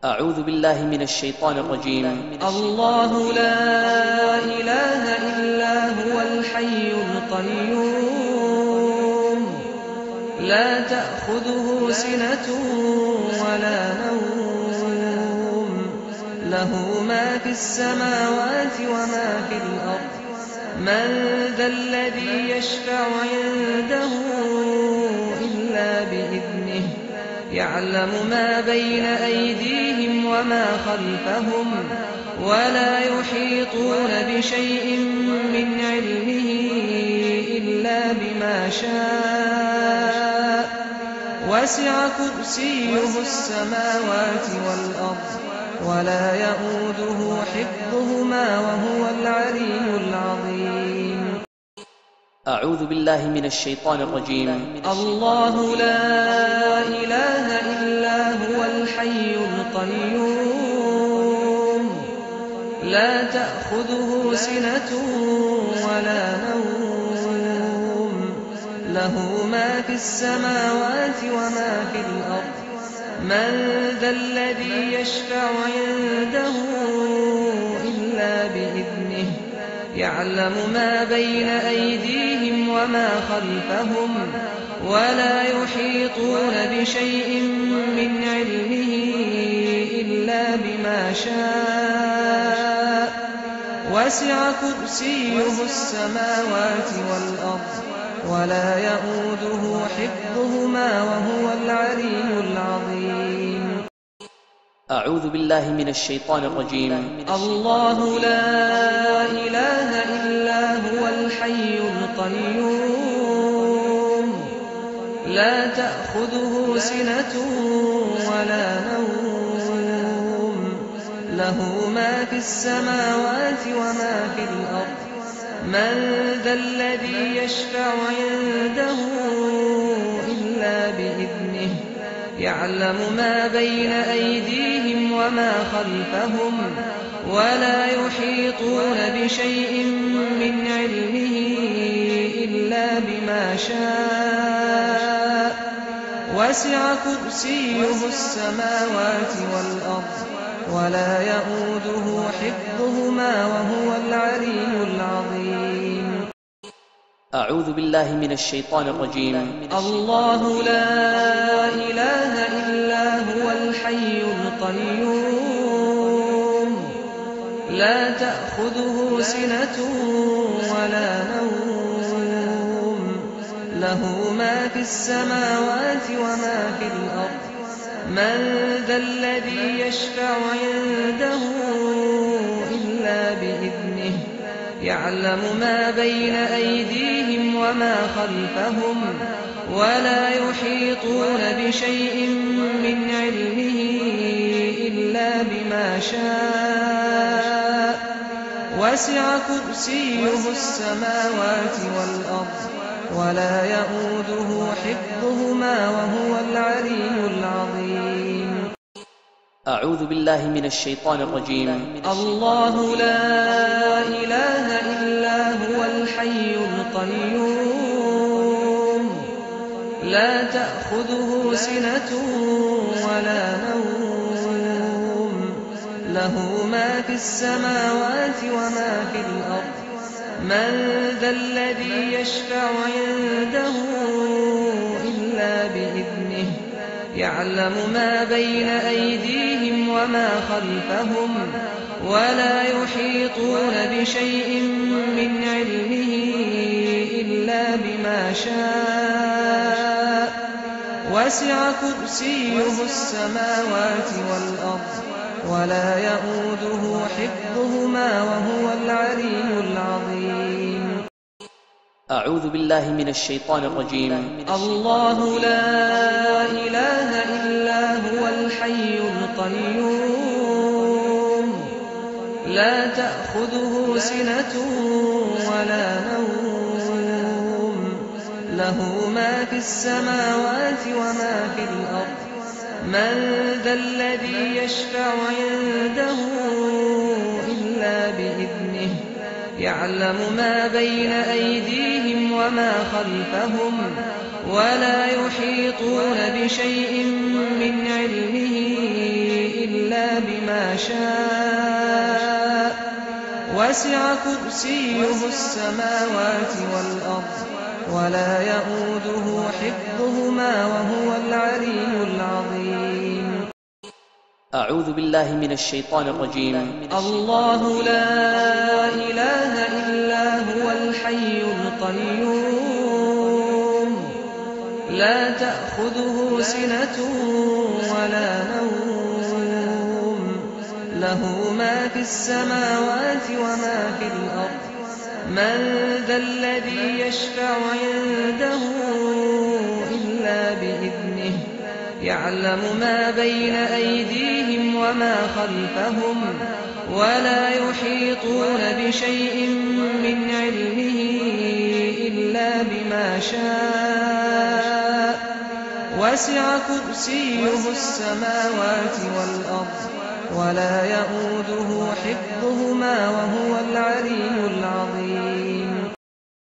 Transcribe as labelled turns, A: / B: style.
A: أعوذ بالله من الشيطان الرجيم.
B: الله لا إله إلا هو الحي القيوم لا تأخذه سنة ولا نوم له ما في السماوات وما في الأرض من ذا الذي يشفع عنده إلا بإذنه يعلم ما بين أيديهم وما خلفهم ولا يحيطون بشيء من علمه إلا بما شاء وسع كرسيه السماوات والأرض ولا يئوده حفظهما وهو العلي العظيم.
A: أعوذ بالله من الشيطان الرجيم.
B: الله لا إله إلا هو الحي القيوم لا تأخذه سنة ولا نوم له ما في السماوات وما في الأرض من ذا الذي يشفع عنده إلا بإذنه يعلم ما بين أيديهم وما خلفهم ولا يحيطون بشيء من علمه إلا بما شاء وسع كرسيه السماوات والأرض ولا يئوده حفظهما وهو العلي العظيم.
A: أعوذ بالله من الشيطان الرجيم.
B: الله لا إله إلا هو الحي القيوم لا تأخذه سنة ولا نوم له ما في السماوات وما في الأرض من ذا الذي يشفع عنده إلا بإذنه يعلم ما بين أيديهم وما خلفهم ولا يحيطون بشيء من علمه إلا بما شاء وسع كرسيه السماوات والأرض ولا يئوده حفظهما وهو العلي العظيم.
A: أعوذ بالله من الشيطان الرجيم.
B: الله لا إله إلا هو الحي القيوم لا تأخذه سنة ولا نوم له ما في السماوات وما في الأرض من ذا الذي يشفع عنده إلا بإذنه يعلم ما بين أيديهم وما خلفهم ولا يحيطون بشيء من علمه إلا بما شاء وسع كرسيه السماوات والأرض ولا يئوده حفظهما وهو العلي العظيم.
A: أعوذ بالله من الشيطان الرجيم.
B: الله لا إله إلا هو الحي القيوم لا تأخذه سنة ولا نوم له ما في السماوات وما في الأرض من ذا الذي يشفع عنده إلا بإذنه يعلم ما بين أيديهم وما خلفهم ولا يحيطون بشيء من علمه إلا بما شاء وسع كرسيه السماوات والأرض ولا يئوده حفظهما وهو العلي العظيم.
A: أعوذ بالله من الشيطان الرجيم.
B: الله لا إله إلا هو الحي القيوم لا تأخذه سنة ولا نوم له ما في السماوات وما في الأرض من ذا الذي يشفع عنده إلا بإذنه يعلم ما بين أيديهم وما خلفهم ولا يحيطون بشيء من علمه إلا بما شاء وسع كرسيه السماوات والأرض ولا يئوده حفظهما وهو العلي العظيم
A: أعوذ بالله من الشيطان الرجيم.
B: الله لا إله إلا هو الحي القيوم لا تأخذه سنة ولا نوم له ما في السماوات وما في الأرض من ذا الذي يشفع عنده إلا بإذنه يعلم ما بين أيديهم وما خلفهم ولا يحيطون بشيء من علمه إلا بما شاء وسع كرسيه السماوات والأرض ولا يئوده حفظهما وهو العلي